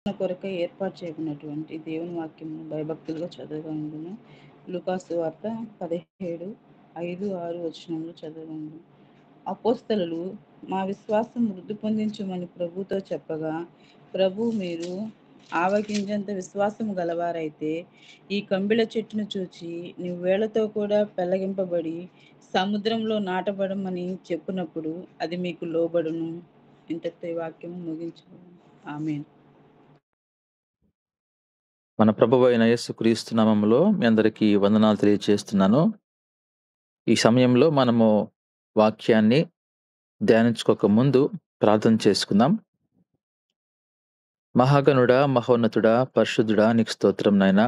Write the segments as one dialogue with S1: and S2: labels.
S1: కొరకై ఏర్పాటు చేయబడినటువంటి దేవుని వాక్యమును భయభక్తులుగా చదవగలను. లూకాసు వార్త 17:5-6 వచనములు చదవగలను. అపోస్తలులు మా విశ్వాసం వృద్ధి పొందించమని ప్రభుతో చెప్పగా, ప్రభు మీరు ఆవగింజంత విశ్వాసము గలవారైతే ఈ కంబిళ చెట్టును చూచి నీవు వేళ్లతో కూడా పెళ్లగింపబడి సముద్రంలో నాటబడమని చెప్పినప్పుడు అది మీకు లోబడును. ఇంతటితో ఈ వాక్యము ముగించబడును. ఆమేన్.
S2: మన ప్రభువు అయిన యేసుక్రీస్తు నామములో మీ అందరికీ వందనాలు తెలియజేస్తున్నాను. ఈ సమయంలో మనము వాక్యాన్ని ధ్యానించుకోక ముందు ప్రార్థన చేసుకుందాం. మహాగణుడా, మహోన్నతుడా, పరిశుద్ధుడా, నీకు స్తోత్రం నాయనా.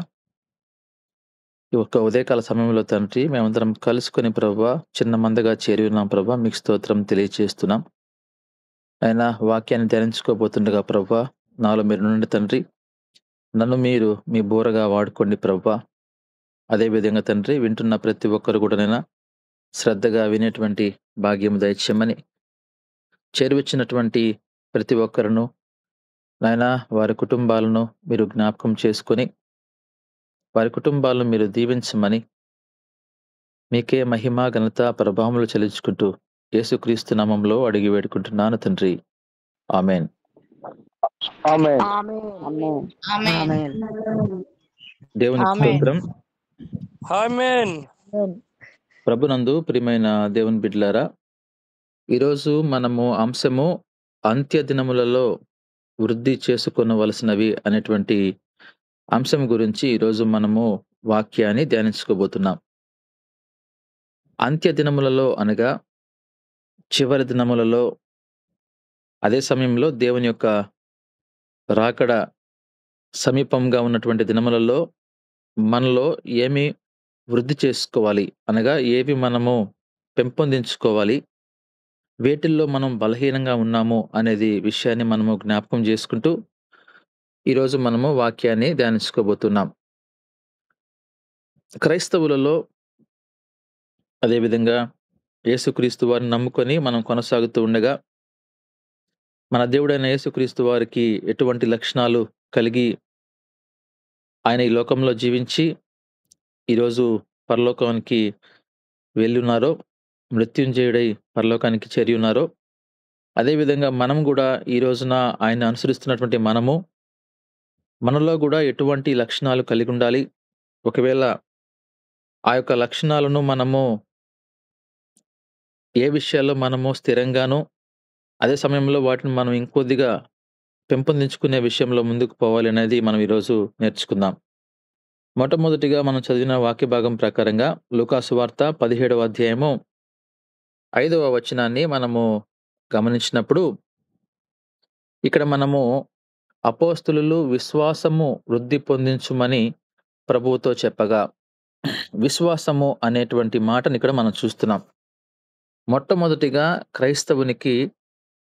S2: ఈ యొక్క ఉదయకాల సమయంలో తండ్రి మేమందరం కలుసుకొని ప్రభువా చిన్న మందగా చేరి ఉన్నాం ప్రభువా, మీకు స్తోత్రం తెలియజేస్తున్నాం. అయినా వాక్యాన్ని ధ్యానించుకోబోతుండగా ప్రభువా నాలో మీరు నుండి తండ్రి, నన్ను మీరు మీ బోరగా వాడుకోండి ప్రభువా. అదేవిధంగా తండ్రి వింటున్న ప్రతి ఒక్కరు కూడా నైనా శ్రద్ధగా వినేటువంటి భాగ్యం దయచేయమని, చేరువచ్చినటువంటి ప్రతి ఒక్కరును నాయనా వారి కుటుంబాలను మీరు జ్ఞాపకం చేసుకొని వారి కుటుంబాలను మీరు దీవించమని, మీకే మహిమ ఘనత ప్రభావములు చెల్లించుకుంటూ యేసుక్రీస్తు నామంలో అడిగి వేడుకుంటున్నాను తండ్రి. ఆమెన్.
S3: ఆమేన్.
S1: ఆమేన్.
S2: దేవునికి
S4: ఆమేన్.
S2: స్తోత్రం.
S3: ఆమేన్.
S2: ప్రభునందు ప్రియమైన దేవుని బిడ్డలారా, ఈరోజు మనము అంశము అంత్య దినములలో వృద్ధి చేసుకొనవలసినవి అనేటువంటి అంశం గురించి ఈరోజు మనము వాక్యాన్ని ధ్యానించుకోబోతున్నాం. అంత్య దినములలో అనగా చివరి దినములలో, అదే సమయంలో దేవుని యొక్క రాకడ సమీపంగా ఉన్నటువంటి దినములలో మనలో ఏమి వృద్ధి చేసుకోవాలి అనగా ఏవి మనము పెంపొందించుకోవాలి, వేటిల్లో మనం బలహీనంగా ఉన్నాము అనేది విషయాన్ని మనము జ్ఞాపకం చేసుకుంటూ ఈరోజు మనము వాక్యాన్ని ధ్యానించుకోబోతున్నాం. క్రైస్తవులలో అదేవిధంగా యేసుక్రీస్తు వారిని నమ్ముకొని మనం కొనసాగుతూ ఉండగా, మన దేవుడైన యేసుక్రీస్తు వారికి ఎటువంటి లక్షణాలు కలిగి ఆయన ఈ లోకంలో జీవించి ఈరోజు పరలోకానికి వెళ్ళున్నారో, మృత్యుంజయుడై పరలోకానికి చేరి ఉన్నారో, అదేవిధంగా మనం కూడా ఈ రోజున ఆయన అనుసరిస్తున్నటువంటి మనలో కూడా ఎటువంటి లక్షణాలు కలిగి ఉండాలి, ఒకవేళ ఆ యొక్క లక్షణాలను మనము ఏ విషయాల్లో మనము స్థిరంగాను, అదే సమయంలో వాటిని మనం ఇంకొద్దిగా పెంపొందించుకునే విషయంలో ముందుకు పోవాలి అనేది మనం ఈరోజు నేర్చుకుందాం. మొట్టమొదటిగా మనం చదివిన వాక్య భాగం ప్రకారంగా లూకాసు వార్త 17వ అధ్యాయము 5వ వచనాన్ని మనము గమనించినప్పుడు, ఇక్కడ మనము అపోస్తలులు విశ్వాసము వృద్ధి పొందించుమని ప్రభువుతో చెప్పగా, విశ్వాసము అనేటువంటి మాటని ఇక్కడ మనం చూస్తున్నాం. మొట్టమొదటిగా క్రైస్తవునికి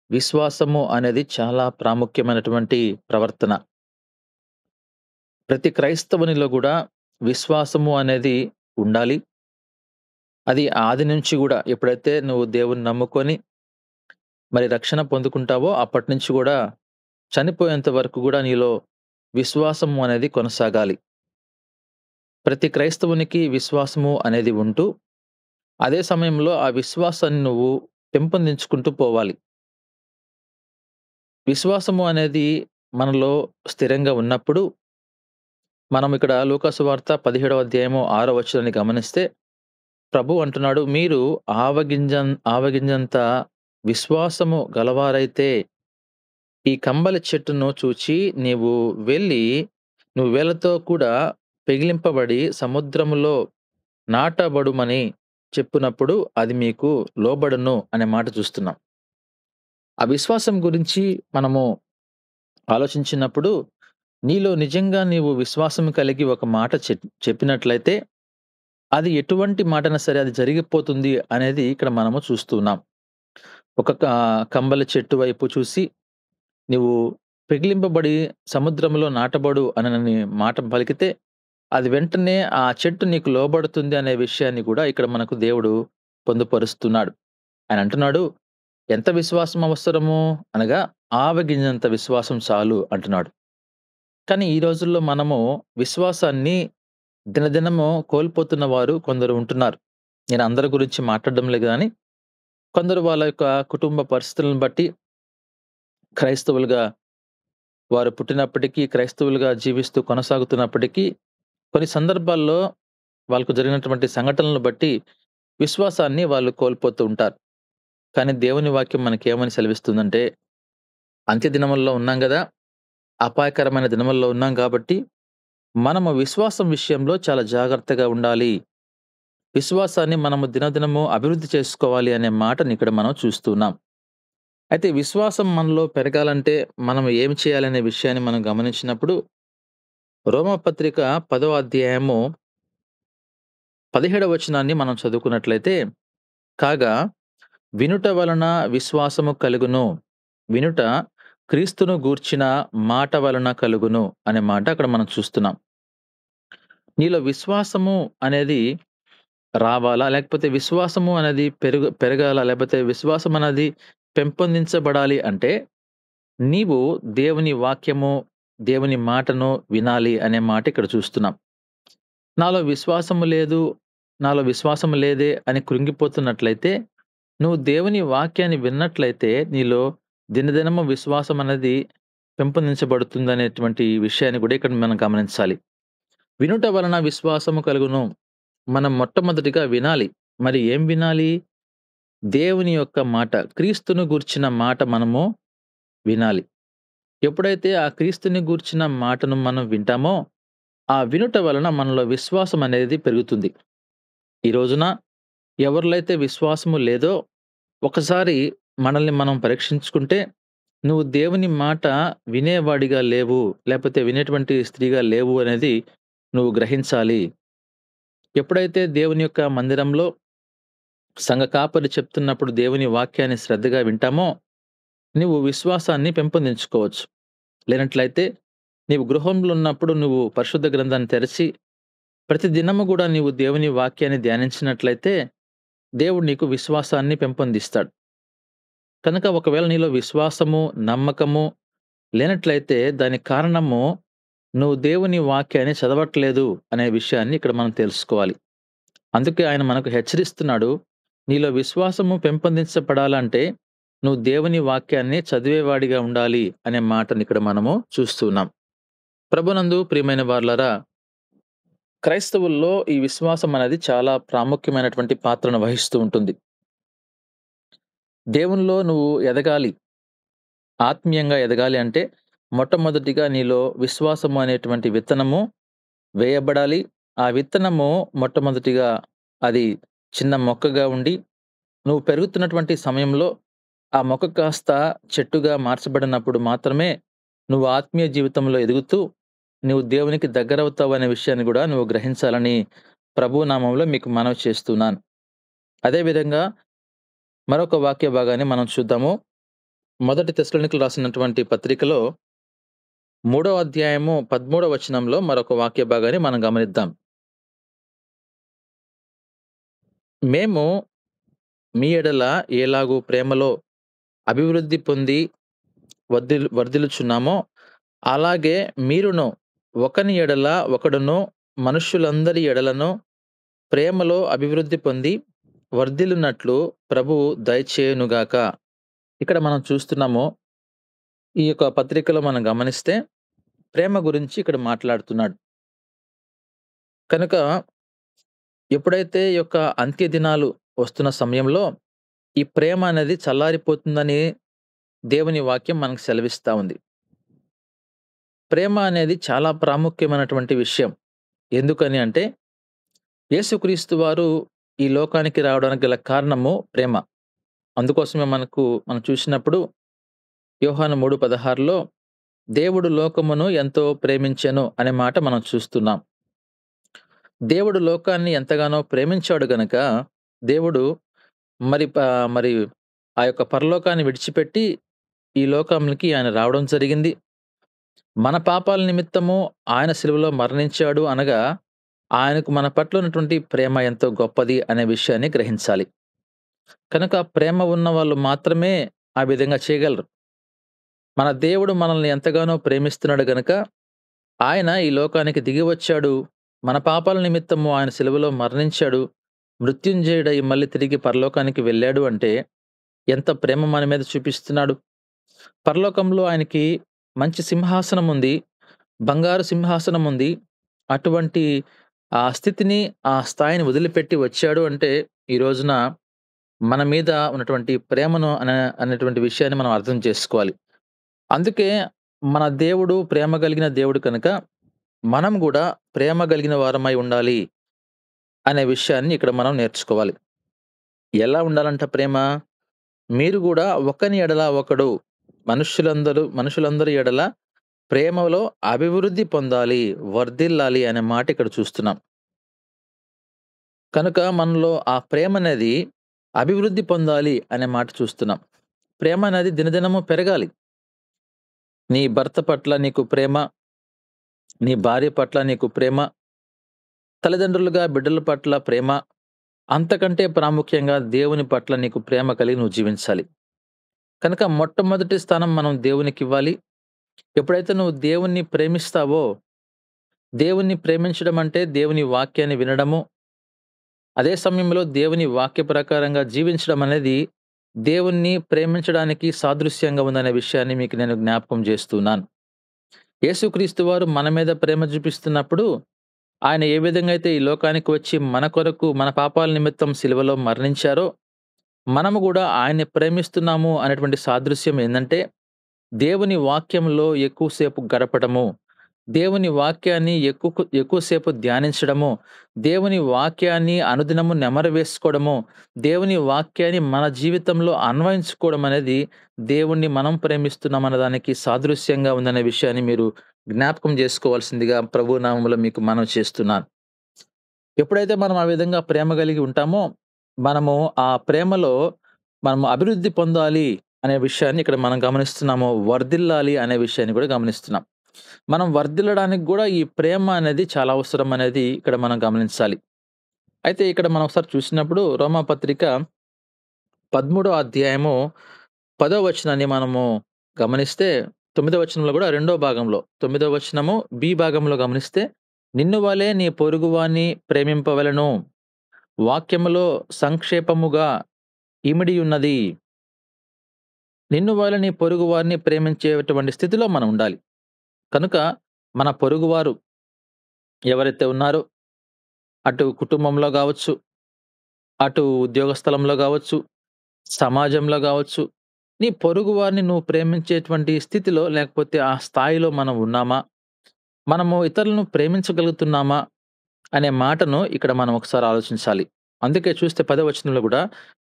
S2: విశ్వాసము అనేది చాలా ప్రాముఖ్యమైనటువంటి ప్రవర్తన. ప్రతి క్రైస్తవునిలో కూడా విశ్వాసము అనేది ఉండాలి. అది ఆది నుంచి కూడా ఎప్పుడైతే నువ్వు దేవుని నమ్ముకొని మరి రక్షణ పొందుకుంటావో అప్పటి నుంచి కూడా చనిపోయేంత వరకు కూడా నీలో విశ్వాసము అనేది కొనసాగాలి. ప్రతి క్రైస్తవునికి విశ్వాసము అనేది ఉంటూ అదే సమయంలో ఆ విశ్వాసాన్ని నువ్వు పెంపొందించుకుంటూ పోవాలి. విశ్వాసము అనేది మనలో స్థిరంగా ఉన్నప్పుడు, మనం ఇక్కడ లూకాసు వార్త 17వ అధ్యాయము 6వ వచనాన్ని గమనిస్తే ప్రభు అంటున్నాడు, మీరు ఆవగింజంత విశ్వాసము గలవారైతే ఈ కంబలి చెట్టును చూచి నీవు వెళ్ళి నువ్వు వేళ్లతో కూడా పెగిలింపబడి సముద్రములో నాటబడుమని చెప్పినప్పుడు అది మీకు లోబడును అనే మాట చూస్తున్నాం. ఆ విశ్వాసం గురించి మనము ఆలోచించినప్పుడు, నీలో నిజంగా నీవు విశ్వాసం కలిగి ఒక మాట చెప్పినట్లయితే అది ఎటువంటి మాటైనా సరే అది జరిగిపోతుంది అనేది ఇక్కడ మనము చూస్తున్నాం. ఒక కంబలి చెట్టు వైపు చూసి నువ్వు పెగిలింపబడి సముద్రంలో నాటబడు అని మాట పలికితే అది వెంటనే ఆ చెట్టు నీకు లోబడుతుంది అనే విషయాన్ని కూడా ఇక్కడ మనకు దేవుడు పొందుపరుస్తున్నాడు. ఆయన అంటున్నాడు, ఎంత విశ్వాసం అవసరము అనగా ఆవగింజంత విశ్వాసం చాలు అంటున్నాడు. కానీ ఈ రోజుల్లో మనము విశ్వాసాన్ని దినదినము కోల్పోతున్న వారు కొందరు ఉంటున్నారు. నేను అందరి గురించి మాట్లాడడం లేదు గానీ, కొందరు వాళ్ళ యొక్క కుటుంబ పరిస్థితులను బట్టి క్రైస్తవులుగా వారు పుట్టినప్పటికీ, క్రైస్తవులుగా జీవిస్తూ కొనసాగుతున్నప్పటికీ, కొన్ని సందర్భాల్లో వాళ్ళకు జరిగినటువంటి సంఘటనలను బట్టి విశ్వాసాన్ని వాళ్ళు కోల్పోతూ ఉంటారు. కానీ దేవుని వాక్యం మనకేమని సెలవిస్తుందంటే, అంత్య దినముల్లో ఉన్నాం గదా! అపాయకరమైన దినముల్లో ఉన్నాం కాబట్టి, మనము విశ్వాసం విషయంలో చాలా జాగ్రత్తగా ఉండాలి. విశ్వాసాన్ని మనము దినదినము అభివృద్ధి చేసుకోవాలి అనే మాటని ఇక్కడ మనం చూస్తున్నాం. అయితే విశ్వాసం మనలో పెరగాలంటే మనం ఏమి చేయాలనే విషయాన్ని మనం గమనించినప్పుడు, రోమాపత్రిక 10వ అధ్యాయము 17వ వచనాన్ని మనం చదువుకున్నట్లయితే, కాగా వినుట వలన విశ్వాసము కలుగును. వినుట క్రీస్తును గూర్చిన మాట వలన కలుగును అనే మాట అక్కడ మనం చూస్తున్నాం. నీలో విశ్వాసము అనేది రావాలా? లేకపోతే విశ్వాసము అనేది పెరగాలా? లేకపోతే విశ్వాసం అనేది పెంపొందించబడాలి అంటే, నీవు దేవుని వాక్యము, దేవుని మాటను వినాలి అనే మాట ఇక్కడ చూస్తున్నాం. నాలో విశ్వాసము లేదు, నాలో విశ్వాసము లేదే అని కృంగిపోతున్నట్లయితే, నువ్వు దేవుని వాక్యాన్ని విన్నట్లయితే నీలో దినదినము విశ్వాసం అనేది పెంపొందించబడుతుందనేటువంటి విషయాన్ని కూడా ఇక్కడ మనం గమనించాలి. వినుట వలన విశ్వాసము కలుగును. మనం మొట్టమొదటిగా వినాలి. మరి ఏం వినాలి? దేవుని యొక్క మాట, క్రీస్తును గూర్చిన మాట మనము వినాలి. ఎప్పుడైతే ఆ క్రీస్తుని గూర్చిన మాటను మనం వింటామో, ఆ వినుట వలన మనలో విశ్వాసం అనేది పెరుగుతుంది. ఈ రోజున ఎవరిలో అయితే విశ్వాసము లేదో, ఒకసారి మనల్ని మనం పరీక్షించుకుంటే, నువ్వు దేవుని మాట వినేవాడిగా లేవు, లేకపోతే వినేటువంటి స్త్రీగా లేవు అనేది నువ్వు గ్రహించాలి. ఎప్పుడైతే దేవుని యొక్క మందిరంలో సంఘ కాపరి చెప్తున్నప్పుడు దేవుని వాక్యాన్ని శ్రద్ధగా వింటామో, నువ్వు విశ్వాసాన్ని పెంపొందించుకోవచ్చు. లేనట్లయితే నీవు గృహంలో ఉన్నప్పుడు నువ్వు పరిశుద్ధ గ్రంథాన్ని తెరిచి, ప్రతి దినము కూడా నీవు దేవుని వాక్యాన్ని ధ్యానించినట్లయితే, దేవుడు నీకు విశ్వాసాన్ని పెంపొందిస్తాడు. కనుక ఒకవేళ నీలో విశ్వాసము, నమ్మకము లేనట్లయితే దానికి కారణము నువ్వు దేవుని వాక్యాన్ని చదవట్లేదు అనే విషయాన్ని ఇక్కడ మనం తెలుసుకోవాలి. అందుకే ఆయన మనకు హెచ్చరిస్తున్నాడు. నీలో విశ్వాసము పెంపొందించబడాలంటే నువ్వు దేవుని వాక్యాన్ని చదివేవాడిగా ఉండాలి అనే మాటని ఇక్కడ మనము చూస్తున్నాం. ప్రభునందు ప్రియమైన వారలారా, క్రైస్తవుల్లో ఈ విశ్వాసం అనేది చాలా ప్రాముఖ్యమైనటువంటి పాత్రను వహిస్తూ ఉంటుంది. దేవునిలో నువ్వు ఎదగాలి, ఆత్మీయంగా ఎదగాలి అంటే మొట్టమొదటిగా నీలో విశ్వాసము అనేటువంటి విత్తనము వేయబడాలి. ఆ విత్తనము మొట్టమొదటిగా అది చిన్న మొక్కగా ఉండి, నువ్వు పెరుగుతున్నటువంటి సమయంలో ఆ మొక్క కాస్త చెట్టుగా మార్చబడినప్పుడు మాత్రమే నువ్వు ఆత్మీయ జీవితంలో ఎదుగుతూ నువ్వు దేవునికి దగ్గరవుతావు అనే విషయాన్ని కూడా నువ్వు గ్రహించాలని ప్రభువు నామంలో మీకు మనవి చేస్తున్నాను. అదేవిధంగా మరొక వాక్య భాగాన్ని మనం చూద్దాము. 1 తెస్సలోనికీయులకు రాసినటువంటి పత్రికలో 3వ అధ్యాయము 13వ వచనంలో మరొక వాక్య భాగాన్ని మనం గమనిద్దాం. మేము మీ ఎడల ఎలాగూ ప్రేమలో అభివృద్ధి పొంది వర్ధిల్లుచున్నామో, అలాగే మీరును ఒకని ఎడల ఒకడును మనుష్యులందరి ఎడలను ప్రేమలో అభివృద్ధి పొంది వర్ధిల్లునట్లు ప్రభువు దయచేయునుగాక. ఇక్కడ మనం చూస్తున్నాము, ఈ యొక్క పత్రికలో మనం గమనిస్తే ప్రేమ గురించి ఇక్కడ మాట్లాడుతున్నాడు. కనుక ఎప్పుడైతే ఈ యొక్క అంత్య దినాలు వస్తున్న సమయంలో ఈ ప్రేమ అనేది చల్లారిపోతుందని దేవుని వాక్యం మనకు సెలవిస్తా ఉంది. ప్రేమ అనేది చాలా ప్రాముఖ్యమైనటువంటి విషయం. ఎందుకని అంటే, యేసుక్రీస్తు వారు ఈ లోకానికి రావడానికి గల కారణము ప్రేమ. అందుకోసమే మనం చూసినప్పుడు యోహాను 3:16లో దేవుడు లోకమును ఎంతో ప్రేమించెను అనే మాట మనం చూస్తున్నాం. దేవుడు లోకాన్ని ఎంతగానో ప్రేమించాడు గనక దేవుడు మరి ఆ యొక్క పరలోకాన్ని విడిచిపెట్టి ఈ లోకానికి ఆయన రావడం జరిగింది. మన పాపాల నిమిత్తము ఆయన సిలువలో మరణించాడు అనగా, ఆయనకు మన పట్ల ఉన్నటువంటి ప్రేమ ఎంతో గొప్పది అనే విషయాన్ని గ్రహించాలి. కనుక ప్రేమ ఉన్న వాళ్ళు మాత్రమే ఆ విధంగా చేయగలరు. మన దేవుడు మనల్ని ఎంతగానో ప్రేమిస్తున్నాడు గనక ఆయన ఈ లోకానికి దిగి వచ్చాడు. మన పాపాల నిమిత్తము ఆయన సిలువలో మరణించాడు. మృత్యుంజయుడై మళ్ళీ తిరిగి పరలోకానికి వెళ్ళాడు అంటే ఎంత ప్రేమ మన మీద చూపిస్తున్నాడు. పరలోకంలో ఆయనకి మంచి సింహాసనం ఉంది. బంగారు సింహాసనం ఉంది. అటువంటి ఆ స్థితిని, ఆ స్థాయిని వదిలిపెట్టి వచ్చాడు అంటే ఈ రోజున మన మీద ఉన్నటువంటి ప్రేమను అనేటువంటి విషయాన్ని మనం అర్థం చేసుకోవాలి. అందుకే మన దేవుడు ప్రేమ కలిగిన దేవుడు కనుక మనం గూడా ప్రేమ కలిగిన వారమై ఉండాలి అనే విషయాన్ని ఇక్కడ మనం నేర్చుకోవాలి. ఎలా ఉండాలంట ప్రేమ? మీరు గూడా ఒకని ఎడల ఒకడు మనుషులందరి ఎడల ప్రేమలో అభివృద్ధి పొందాలి, వర్ధిల్లాలి అనే మాట ఇక్కడ చూస్తున్నాం. కనుక మనలో ఆ ప్రేమనేది అభివృద్ధి పొందాలి అనే మాట చూస్తున్నాం. ప్రేమ అనేది దినదినము పెరగాలి. నీ భర్త పట్ల నీకు ప్రేమ, నీ భార్య పట్ల నీకు ప్రేమ, తల్లిదండ్రులుగా బిడ్డల పట్ల ప్రేమ, అంతకంటే ప్రాముఖ్యంగా దేవుని పట్ల నీకు ప్రేమ కలిగి నువ్వు జీవించాలి. కనుక మొట్టమొదటి స్థానం మనం దేవునికివ్వాలి. ఎప్పుడైతే నువ్వు దేవుణ్ణి ప్రేమిస్తావో, దేవుణ్ణి ప్రేమించడం అంటే దేవుని వాక్యాన్ని వినడము, అదే సమయంలో దేవుని వాక్య ప్రకారంగా జీవించడం అనేది దేవుణ్ణి ప్రేమించడానికి సాదృశ్యంగా ఉందనే విషయాన్ని మీకు నేను జ్ఞాపకం చేస్తున్నాను. యేసుక్రీస్తు వారు మన మీద ప్రేమ చూపిస్తున్నప్పుడు ఆయన ఏ విధంగా అయితే ఈ లోకానికి వచ్చి మన కొరకు మన పాపాల నిమిత్తం సిలువలో మరణించారో, మనము కూడా ఆయన్ని ప్రేమిస్తున్నాము అనేటువంటి సాదృశ్యం ఏందంటే దేవుని వాక్యంలో ఎక్కువసేపు గడపడము, దేవుని వాక్యాన్ని ఎక్కువసేపు ధ్యానించడము, దేవుని వాక్యాన్ని అనుదినము నెమరు వేసుకోవడము, దేవుని వాక్యాన్ని మన జీవితంలో అన్వయించుకోవడం అనేది దేవుణ్ణి మనం ప్రేమిస్తున్నామన్న దానికి సాదృశ్యంగా ఉందనే విషయాన్ని మీరు జ్ఞాపకం చేసుకోవాల్సిందిగా ప్రభు నామములో మీకు మనవి చేస్తున్నాను. ఎప్పుడైతే మనం ఆ విధంగా ప్రేమ కలిగి ఉంటామో, మనము ఆ ప్రేమలో మనము అభివృద్ధి పొందాలి అనే విషయాన్ని ఇక్కడ మనం గమనిస్తున్నాము. వర్ధిల్లాలి అనే విషయాన్ని కూడా గమనిస్తున్నాం. మనం వర్ధిల్లడానికి కూడా ఈ ప్రేమ అనేది చాలా అవసరం అనేది ఇక్కడ మనం గమనించాలి. అయితే ఇక్కడ మనం ఒకసారి చూసినప్పుడు రోమాపత్రిక 13వ అధ్యాయము 10వ వచనాన్ని మనము గమనిస్తే 9వ వచనంలో కూడా రెండో భాగంలో 9వ వచనము బి భాగంలో గమనిస్తే నిన్ను వలె నీ పొరుగువాని ప్రేమింపవలెను వాక్యములో సంక్షేపముగా ఇమిడి ఉన్నది. నిన్ను వలె నీ పొరుగు వారిని ప్రేమించేటువంటి స్థితిలో మనం ఉండాలి. కనుక మన పొరుగువారు ఎవరైతే ఉన్నారో, అటు కుటుంబంలో కావచ్చు, అటు ఉద్యోగ స్థలంలో కావచ్చు, సమాజంలో కావచ్చు, నీ పొరుగు వారిని నువ్వు ప్రేమించేటువంటి స్థితిలో లేకపోతే ఆ స్థాయిలో మనం ఉన్నామా? మనము ఇతరులను ప్రేమించగలుగుతున్నామా? అనే మాటను ఇక్కడ మనం ఒకసారి ఆలోచించాలి. అందుకే చూస్తే 10వ వచనంలో కూడా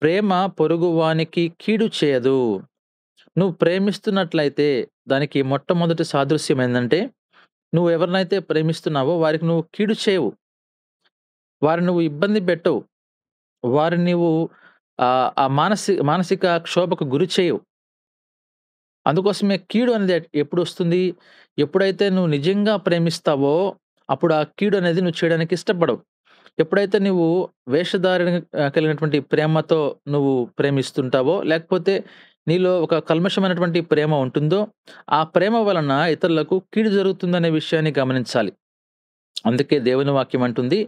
S2: ప్రేమ పొరుగువానికి కీడు చేయదు. నువ్వు ప్రేమిస్తున్నట్లయితే దానికి మొట్టమొదటి సాదృశ్యం ఏందంటే, నువ్వు ఎవరినైతే ప్రేమిస్తున్నావో వారికి నువ్వు కీడు చేయవు. వారిని నువ్వు ఇబ్బంది పెట్టవు. వారిని నువ్వు ఆ మానసిక క్షోభకు గురి చేయవు. అందుకోసమే కీడు అనేది ఎప్పుడొస్తుంది? ఎప్పుడైతే నువ్వు నిజంగా ప్రేమిస్తావో అప్పుడు ఆ కీడు అనేది నువ్వు చేయడానికి ఇష్టపడవు. ఎప్పుడైతే నువ్వు వేషధారణ కలిగినటువంటి ప్రేమతో నువ్వు ప్రేమిస్తుంటావో, లేకపోతే నీలో ఒక కల్మషమైనటువంటి ప్రేమ ఉంటుందో, ఆ ప్రేమ వలన ఇతరులకు కీడు జరుగుతుందనే విషయాన్ని గమనించాలి. అందుకే దేవుని వాక్యం అంటుంది,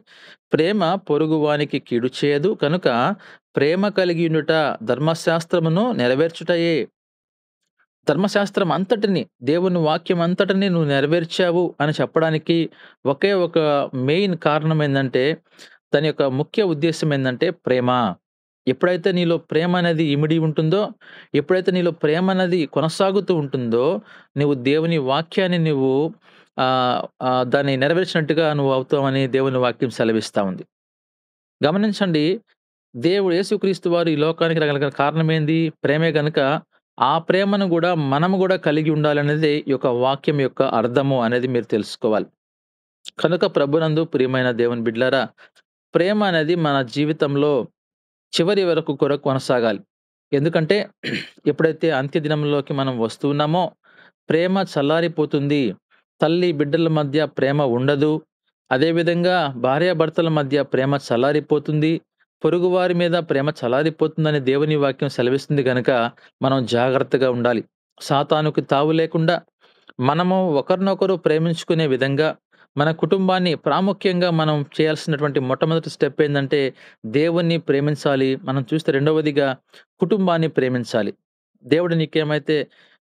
S2: ప్రేమ పొరుగువానికి కీడు చేయదు. కనుక ప్రేమ కలిగి ఉండుట ధర్మశాస్త్రమును నెరవేర్చుటయే. ధర్మశాస్త్రం అంతటిని, దేవుని వాక్యం అంతటిని నువ్వు నెరవేర్చావు అని చెప్పడానికి ఒకే ఒక మెయిన్ కారణం ఏందంటే, దాని యొక్క ముఖ్య ఉద్దేశ్యం ఏందంటే ప్రేమ. ఎప్పుడైతే నీలో ప్రేమ అనేది ఇమిడి ఉంటుందో, ఎప్పుడైతే నీలో ప్రేమ అనేది కొనసాగుతూ ఉంటుందో, నువ్వు దేవుని వాక్యాన్ని నువ్వు దాన్ని నెరవేర్చినట్టుగా నువ్వు అవుతావని దేవుని వాక్యం సెలవిస్తా ఉంది. గమనించండి, దేవుడు యేసుక్రీస్తు వారు ఈ లోకానికి రాగలిగిన కారణం ఏంది? ప్రేమే గనుక ఆ ప్రేమను గూడా మనము గూడా కలిగి ఉండాలనేది ఈ యొక్క వాక్యం యొక్క అర్థము అనేది మీరు తెలుసుకోవాలి. కనుక ప్రభునందు ప్రియమైన దేవుని బిడ్డలారా, ప్రేమ అనేది మన జీవితంలో చివరి వరకు కొనసాగాలి. ఎందుకంటే ఎప్పుడైతే అంత్య దినంలోకి మనం వస్తూ ఉన్నామో ప్రేమ చల్లారిపోతుంది. తల్లి బిడ్డల మధ్య ప్రేమ ఉండదు. అదేవిధంగా భార్యాభర్తల మధ్య ప్రేమ చల్లారిపోతుంది. పొరుగువారి మీద ప్రేమ చల్లారిపోతుందని దేవుని వాక్యం సెలవిస్తుంది గనుక మనం జాగ్రత్తగా ఉండాలి. సాతానుకి తావు లేకుండా మనము ఒకరినొకరు ప్రేమించుకునే విధంగా మన కుటుంబాన్ని ప్రాముఖ్యంగా మనం చేయాల్సినటువంటి మొట్టమొదటి స్టెప్ ఏందంటే దేవుణ్ణి ప్రేమించాలి. మనం చూస్తే రెండవదిగా కుటుంబాన్ని ప్రేమించాలి. దేవుడు నీకేమైతే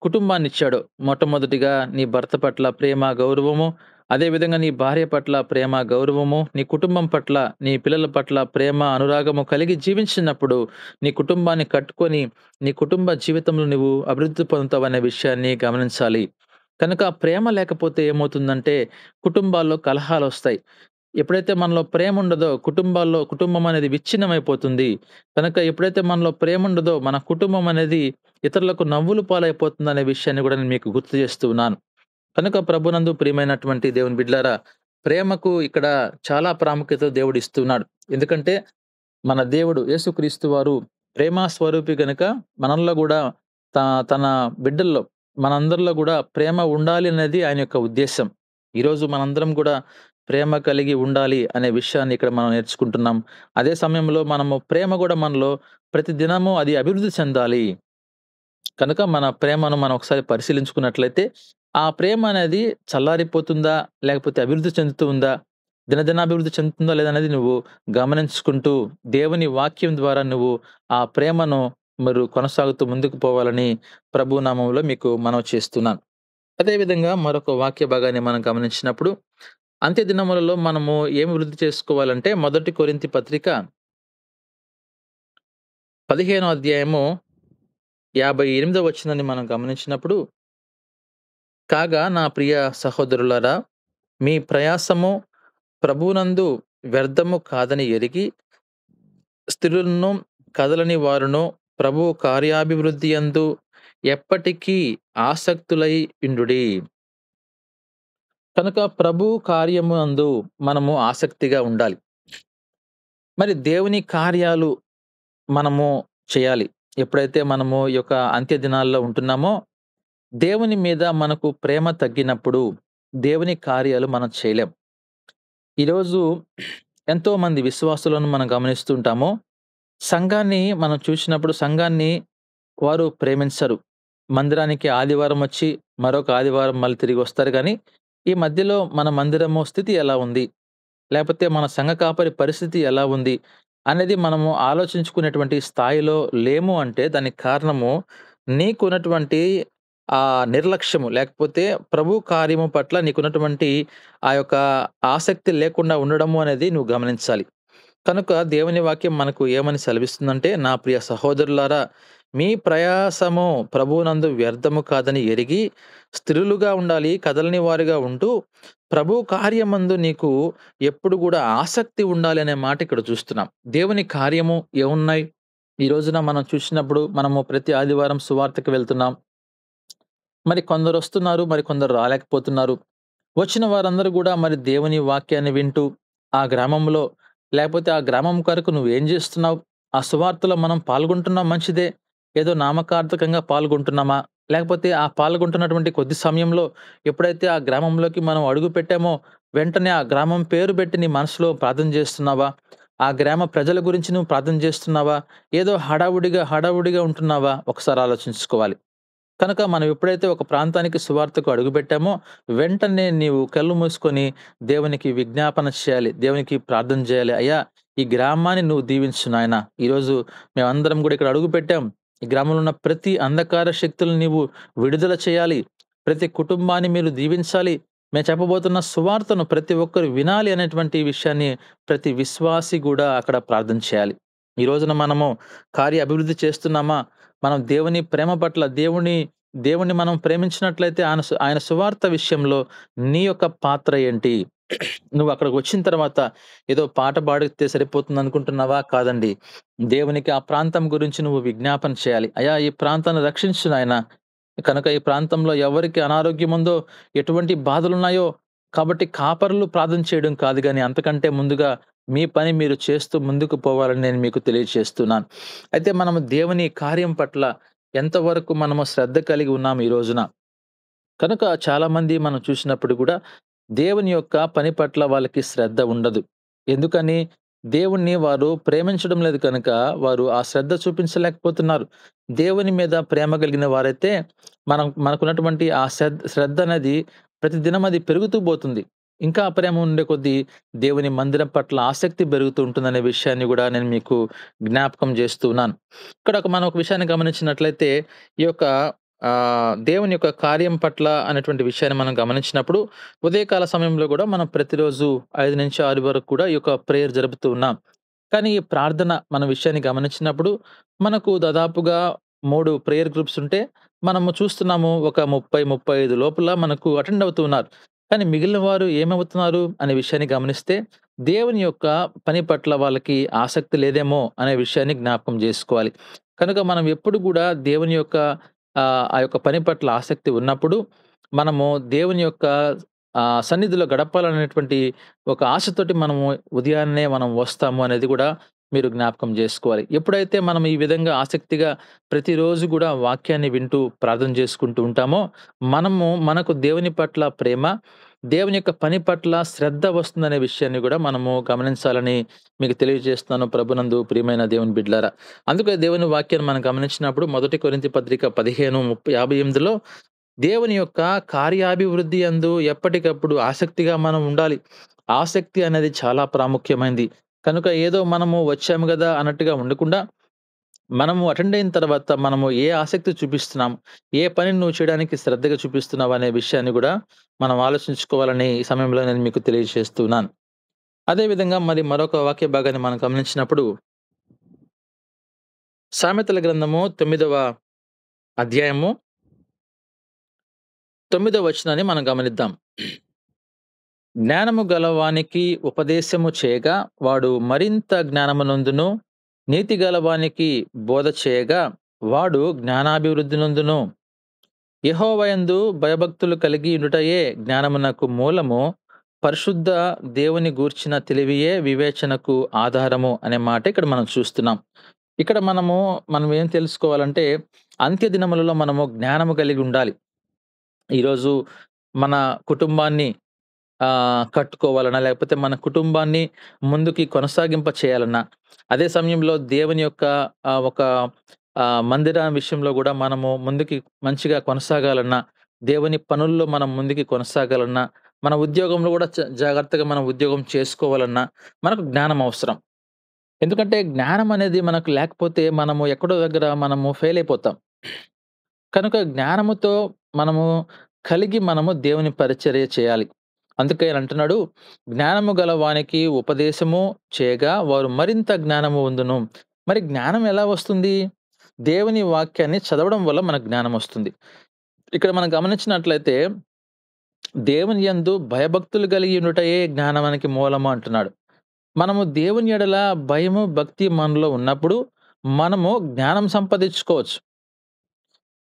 S2: కుటుంబాన్నిచ్చాడో మొట్టమొదటిగా నీ భర్త పట్ల ప్రేమ, గౌరవము, అదేవిధంగా నీ భార్య పట్ల ప్రేమ, గౌరవము, నీ కుటుంబం పట్ల, నీ పిల్లల పట్ల ప్రేమ, అనురాగము కలిగి జీవించినప్పుడు నీ కుటుంబాన్ని కట్టుకొని నీ కుటుంబ జీవితంలో నువ్వు అభివృద్ధి పొందుతావనే విషయాన్ని గమనించాలి. కనుక ప్రేమ లేకపోతే ఏమవుతుందంటే కుటుంబాల్లో కలహాలొస్తాయి. ఎప్పుడైతే మనలో ప్రేమ ఉండదో కుటుంబం అనేది విచ్ఛిన్నమైపోతుంది. కనుక ఎప్పుడైతే మనలో ప్రేమ ఉండదో మన కుటుంబం అనేది ఇతరులకు నవ్వుల పాలైపోతుందనే విషయాన్ని గూడా నేను మీకు గుర్తు చేస్తూ ఉన్నాను. కనుక ప్రభునందు ప్రియమైనటువంటి దేవుని బిడ్డలారా, ప్రేమకు ఇక్కడ చాలా ప్రాముఖ్యత దేవుడిస్తున్నాడు. ఎందుకంటే మన దేవుడు యేసుక్రీస్తు వారు ప్రేమ స్వరూపి గనుక మనలో గూడా తన బిడ్డల్లో మనందరిలో గూడా ప్రేమ ఉండాలి అనేది ఆయన యొక్క ఉద్దేశ్యం. ఈరోజు మనందరం గూడా ప్రేమ కలిగి ఉండాలి అనే విషయాన్ని ఇక్కడ మనం నేర్చుకుంటున్నాం. అదే సమయంలో మనము ప్రేమ గూడా మనలో ప్రతి దినము అది అభివృద్ధి చెందాలి. కనుక మన ప్రేమను మనం ఒకసారి పరిశీలించుకున్నట్లయితే, ఆ ప్రేమ అనేది చల్లారిపోతుందా? లేకపోతే అభివృద్ధి చెందుతూ ఉందా? దినదినాభివృద్ధి చెందుతుందా లేదా అనేది నువ్వు గమనించుకుంటూ, దేవుని వాక్యం ద్వారా నువ్వు ఆ ప్రేమను మీరు కొనసాగుతూ ముందుకు పోవాలని ప్రభు నామములో మీకు మనవి చేస్తున్నాను. అదే విధంగా మరొక వాక్య భాగాన్ని మనం గమనించినప్పుడు, అంత్య దినములలో మనము ఏమి వృద్ధి చేసుకోవాలంటే, మొదటి కొరింథీ పత్రిక 15వ అధ్యాయము 58వ వచనాన్ని మనం గమనించినప్పుడు, కాగా నా ప్రియ సహోదరులారా, మీ ప్రయాసము ప్రభువునందు వ్యర్థము కాదని ఎరిగి, స్త్రీలను కదలని వారును ప్రభువు కార్యాభివృద్ధి యందు ఎప్పటికీ ఆసక్తులై యుండుడి. కనుక ప్రభు కార్యము నందు మనము ఆసక్తిగా ఉండాలి. మరి దేవుని కార్యాలు మనము చేయాలి. ఎప్పుడైతే మనము ఈ యొక్క అంత్య దినాల్లో ఉంటున్నామో, దేవుని మీద మనకు ప్రేమ తగ్గినప్పుడు దేవుని కార్యాలు మనం చేయలేం. ఈరోజు ఎంతోమంది విశ్వాసులను మనం గమనిస్తూ ఉంటాము. సంఘాన్ని మనం చూసినప్పుడు సంఘాన్ని వారు ప్రేమించరు. మందిరానికి ఆదివారం వచ్చి మరొక ఆదివారం మళ్ళీ తిరిగి వస్తారు గానీ, ఈ మధ్యలో మన మందిరము స్థితి ఎలా ఉంది? లేపోతే మన సంఘ కాపరి పరిస్థితి ఎలా ఉంది? అనేది మనము ఆలోచించుకునేటువంటి స్థాయిలో లేము అంటే దానికి కారణము నీకున్నటువంటి నిర్లక్ష్యము, లేకపోతే ప్రభు కార్యము పట్ల నీకున్నటువంటి ఆ యొక్క ఆసక్తి లేకుండా ఉండడము అనేది నువ్వు గమనించాలి. కనుక దేవుని వాక్యం మనకు ఏమని సెలవిస్తుందంటే, నా ప్రియ సహోదరులారా, మీ ప్రయాసము ప్రభువునందు వ్యర్థము కాదని ఎరిగి స్థిరులుగా ఉండాలి, కదలని వారుగా ఉంటూ ప్రభు కార్యమందు నీకు ఎప్పుడు కూడా ఆసక్తి ఉండాలి అనే మాట ఇక్కడ చూస్తున్నాం. దేవుని కార్యము ఏమున్నాయి? ఈ రోజున మనం చూసినప్పుడు మనము ప్రతి ఆదివారం సువార్తకి వెళ్తున్నాం. మరి కొందరు వస్తున్నారు, మరి కొందరు రాలేకపోతున్నారు. వచ్చిన వారందరూ కూడా మరి దేవుని వాక్యాన్ని వింటూ ఆ గ్రామంలో, లేకపోతే ఆ గ్రామం కొరకు నువ్వేం చేస్తున్నావు? ఆ సువార్తలో మనం పాల్గొంటున్నాం మంచిదే. ఏదో నామకార్థకంగా పాల్గొంటున్నామా? లేకపోతే ఆ పాల్గొంటున్నటువంటి కొద్ది సమయంలో ఎప్పుడైతే ఆ గ్రామంలోకి మనం అడుగు పెట్టామో వెంటనే ఆ గ్రామం పేరు పెట్టి నీ మనసులో ప్రార్థన చేస్తున్నావా? ఆ గ్రామ ప్రజల గురించి నువ్వు ప్రార్థన చేస్తున్నావా? ఏదో హడావుడిగా ఉంటున్నావా? ఒకసారి ఆలోచించుకోవాలి. కనుక మనం ఎప్పుడైతే ఒక ప్రాంతానికి సువార్తకు అడుగుపెట్టామో వెంటనే నీవు కళ్ళు మూసుకొని దేవునికి విజ్ఞాపన చేయాలి, దేవునికి ప్రార్థన చేయాలి. అయ్యా, ఈ గ్రామాన్ని నువ్వు దీవించు నాయనా. ఈరోజు మేమందరం కూడా ఇక్కడ అడుగు పెట్టాం. ఈ గ్రామంలో ఉన్న ప్రతి అంధకార శక్తులను నీవు విడుదల చేయాలి, ప్రతి కుటుంబాన్ని మీరు దీవించాలి, మేము చెప్పబోతున్న సువార్తను ప్రతి ఒక్కరు వినాలి అనేటువంటి విషయాన్ని ప్రతి విశ్వాసి కూడా అక్కడ ప్రార్థన చేయాలి. ఈ రోజున మనము కార్య అభివృద్ధి చేస్తున్నామా? మనం దేవుని ప్రేమ పట్ల దేవుణ్ణి మనం ప్రేమించినట్లయితే ఆయన సువార్త విషయంలో నీ యొక్క పాత్ర ఏంటి? నువ్వు అక్కడికి వచ్చిన తర్వాత ఏదో పాట పాడితే సరిపోతుంది అనుకుంటున్నావా? కాదండి. దేవునికి ఆ ప్రాంతం గురించి నువ్వు విజ్ఞాపన చేయాలి. అయ్యా, ఈ ప్రాంతాన్ని రక్షించు నాయనా. కనుక ఈ ప్రాంతంలో ఎవరికి అనారోగ్యం ఉందో, ఎటువంటి బాధలున్నాయో, కాబట్టి కాపరులు ప్రార్థన చేయడం కాదు గాని అంతకంటే ముందుగా మీ పని మీరు చేస్తూ ముందుకు పోవాలని నేను మీకు తెలియజేస్తున్నాను. అయితే మనము దేవుని కార్యం పట్ల ఎంతవరకు మనము శ్రద్ధ కలిగి ఉన్నాము ఈ రోజున? కనుక చాలామంది మనం చూసినప్పుడు కూడా దేవుని యొక్క పని పట్ల వాళ్ళకి శ్రద్ధ ఉండదు. ఎందుకని? దేవుణ్ణి వారు ప్రేమించడం లేదు కనుక వారు ఆ శ్రద్ధ చూపించలేకపోతున్నారు. దేవుని మీద ప్రేమ కలిగిన వారైతే మనకున్నటువంటి ఆ శ్రద్ధ అనేది ప్రతిదినం అది పెరుగుతూ పోతుంది. ఇంకా ప్రేమ ఉండే కొద్దీ దేవుని మందిరం పట్ల ఆసక్తి పెరుగుతూ ఉంటుందనే విషయాన్ని గూడా నేను మీకు జ్ఞాపకం చేస్తూ ఉన్నాను. ఇక్కడ మనం ఒక విషయాన్ని గమనించినట్లయితే ఈ యొక్క దేవుని యొక్క కార్యం పట్ల అనేటువంటి విషయాన్ని మనం గమనించినప్పుడు ఉదయకాల సమయంలో గూడా మనం ప్రతిరోజు 5-6 వరకు కూడా ఈ యొక్క ప్రేయర్ జరుపుతూ ఉన్నాం. కానీ ఈ ప్రార్థన మన విషయాన్ని గమనించినప్పుడు మనకు దాదాపుగా 3 ప్రేయర్ గ్రూప్స్ ఉంటే మనము చూస్తున్నాము ఒక 30, 35 లోపల మనకు అటెండ్ అవుతూ ఉన్నారు. కానీ మిగిలిన వారు ఏమవుతున్నారు అనే విషయాన్ని గమనిస్తే దేవుని యొక్క పని పట్ల వాళ్ళకి ఆసక్తి లేదేమో అనే విషయాన్ని జ్ఞాపకం జేసుకోవాలి. కనుక మనం ఎప్పుడు గూడా దేవుని యొక్క ఆ యొక్క పని పట్ల ఆసక్తి ఉన్నప్పుడు మనము దేవుని యొక్క సన్నిధిలో గడపాలనేటువంటి ఒక ఆశతోటి మనము ఉదయాన్నే మనం వస్తాము అనేది గూడా మీరు జ్ఞాపకం జేసుకోవాలి. ఎప్పుడైతే మనం ఈ విధంగా ఆసక్తిగా ప్రతిరోజు గూడా వాక్యాన్ని వింటూ ప్రార్థన చేసుకుంటూ ఉంటామో, మనకు దేవుని పట్ల ప్రేమ, దేవుని యొక్క పని పట్ల శ్రద్ధ వస్తుందనే విషయాన్ని గూడా మనము గమనించాలని మీకు తెలియజేస్తున్నాను ప్రభునందు ప్రియమైన దేవుని బిడ్డలారా. అందుకే దేవుని వాక్యాన్ని మనం గమనించినప్పుడు 1 కొరింథీ పత్రిక 15:58లో దేవుని యొక్క కార్యాభివృద్ధి యందు ఎప్పటికప్పుడు ఆసక్తిగా మనం ఉండాలి. ఆసక్తి అనేది చాలా ప్రాముఖ్యమైంది. కనుక ఏదో మనము వచ్చాము గదా అన్నట్టుగా ఉండకుండా, మనము అటెండ్ అయిన తర్వాత మనము ఏ ఆసక్తి చూపిస్తున్నాం, ఏ పనిని నువ్వు చేయడానికి శ్రద్ధగా చూపిస్తున్నావు అనే విషయాన్ని గూడా మనం ఆలోచించుకోవాలని ఈ సమయంలో నేను మీకు తెలియజేస్తున్నాను. అదే విధంగా మరొక వాక్య భాగాన్ని మనం గమనించినప్పుడు సామెతల గ్రంథము 9వ అధ్యాయము 9వ వచనాన్ని మనం గమనిద్దాం. జ్ఞానము గలవానికి ఉపదేశము చేయగా వాడు మరింత జ్ఞానమునందును, నీతి గలవానికి బోధ చేయగా వాడు జ్ఞానాభివృద్ధి నందును. యెహోవాయందు భయభక్తులు కలిగి ఉండుటయే జ్ఞానమునకు మూలము, పరిశుద్ధ దేవుని గూర్చిన తెలివియే వివేచనకు ఆధారము అనే మాట ఇక్కడ మనం చూస్తున్నాం. ఇక్కడ మనం ఏం తెలుసుకోవాలంటే అంత్య దినములలో మనము జ్ఞానము కలిగి ఉండాలి. ఈరోజు మన కుటుంబాన్ని కట్టుకోవాలన్నా, లేకపోతే మన కుటుంబాన్ని ముందుకి కొనసాగింప చేయాలన్నా, అదే సమయంలో దేవుని యొక్క ఒక మందిరం విషయంలో గూడా మనము ముందుకి మంచిగా కొనసాగాలన్నా, దేవుని పనుల్లో మనం ముందుకి కొనసాగాలన్నా, మన ఉద్యోగంలో గూడా జాగ్రత్తగా మనం ఉద్యోగం చేసుకోవాలన్నా మనకు జ్ఞానం అవసరం. ఎందుకంటే జ్ఞానం అనేది మనకు లేకపోతే మనము ఎక్కడో దగ్గర మనము ఫెయిల్ అయిపోతాం. కనుక జ్ఞానముతో మనము దేవుని పరిచర్య చేయాలి. అందుకే ఆయన అంటున్నాడు, జ్ఞానము గల వానికి ఉపదేశము చేయగా వారు మరింత జ్ఞానము పొందును. మరి జ్ఞానం ఎలా వస్తుంది? దేవుని వాక్యాన్ని చదవడం వల్ల మనకు జ్ఞానం వస్తుంది. ఇక్కడ మనం గమనించినట్లయితే దేవుని యందు భయభక్తులు కలిగి ఉండుటయే జ్ఞానానికి మూలము అంటున్నాడు. మనము దేవుని యెడల భయము, భక్తి మనలో ఉన్నప్పుడు మనము జ్ఞానం సంపాదించుకోవచ్చు.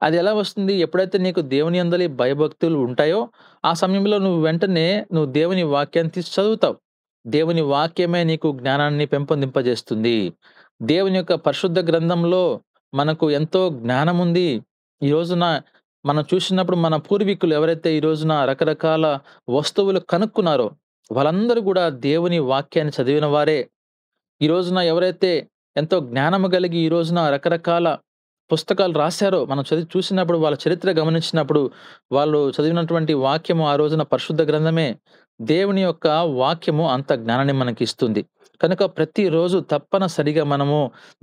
S2: అది ఎలా వస్తుంది? ఎప్పుడైతే నీకు దేవుని యందలి భయభక్తులు ఉంటాయో, ఆ సమయంలో నువ్వు దేవుని వాక్యాన్ని తీసి చదువుతావు. దేవుని వాక్యమే నీకు జ్ఞానాన్ని పెంపొందింపజేస్తుంది. దేవుని యొక్క పరిశుద్ధ గ్రంథంలో మనకు ఎంతో జ్ఞానం ఉంది. ఈ రోజున మనం చూసినప్పుడు మన పూర్వీకులు ఎవరైతే ఈ రోజున రకరకాల వస్తువులు కనుక్కున్నారో, వాళ్ళందరూ గూడా దేవుని వాక్యాన్ని చదివిన వారే. ఈ రోజున ఎవరైతే ఎంతో జ్ఞానము కలిగి ఈ రోజున రకరకాల పుస్తకాలు రాశారో, మనం చూసినప్పుడు వాళ్ళ చరిత్ర గమనించినప్పుడు వాళ్ళు చదివినటువంటి వాక్యము ఆ రోజున పరిశుద్ధ గ్రంథమే. దేవుని యొక్క వాక్యము అంత జ్ఞానాన్ని మనకిస్తుంది. కనుక ప్రతిరోజు తప్పనిసరిగా మనము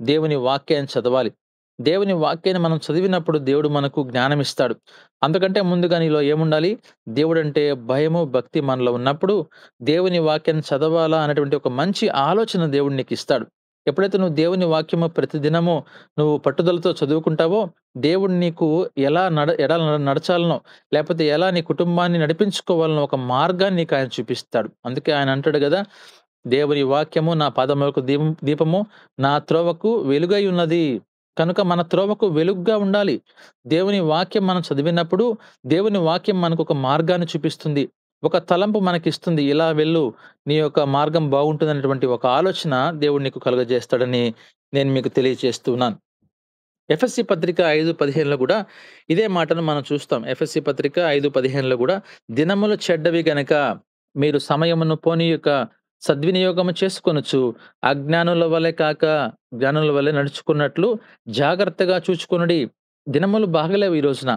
S2: దేవుని వాక్యాన్ని చదవాలి. దేవుని వాక్యాన్ని మనం చదివినప్పుడు దేవుడు మనకు జ్ఞానం ఇస్తాడు. అంతకంటే ముందుగా నీలో ఏముండాలి? దేవుడంటే భయము, భక్తి మనలో ఉన్నప్పుడు దేవుని వాక్యాన్ని చదవాలా అనేటువంటి ఒక మంచి ఆలోచన దేవుడు నీకు ఇస్తాడు. ఎప్పుడైతే నువ్వు దేవుని వాక్యము ప్రతిదినము నువ్వు పట్టుదలతో చదువుకుంటావో, దేవుడు నీకు ఎలా నడచాలనో, లేకపోతే ఎలా నీ కుటుంబాన్ని నడిపించుకోవాలనో ఒక మార్గాన్ని నీకు ఆయన చూపిస్తాడు. అందుకే ఆయన అంటాడు గదా, దేవుని వాక్యము నా పాదములకు దీపము, నా త్రోవకు వెలుగై ఉన్నది. కనుక మన త్రోవకు వెలుగుగా ఉండాలి. దేవుని వాక్యం మనం చదివినప్పుడు దేవుని వాక్యం మనకు ఒక మార్గాన్ని చూపిస్తుంది. ఒక తలంపు మనకిస్తుంది. ఇలా వెళ్ళు, నీ యొక్క మార్గం బాగుంటుందనేటువంటి ఒక ఆలోచన దేవుడు నీకు కలుగజేస్తాడని నేను మీకు తెలియజేస్తున్నాను. ఎఫెసీ పత్రిక 5:15లో కూడా ఇదే మాటను మనం చూస్తాం. ఎఫెసీ పత్రిక 5:15లో కూడా దినములు చెడ్డవి గనక మీరు సమయమును పోనీయక సద్వినియోగము చేసుకొనుచు అజ్ఞానుల వలె కాక జ్ఞానుల వలె నడుచుకున్నట్లు జాగ్రత్తగా చూచుకొనుడి. దినములు బాగలేవు ఈ రోజున.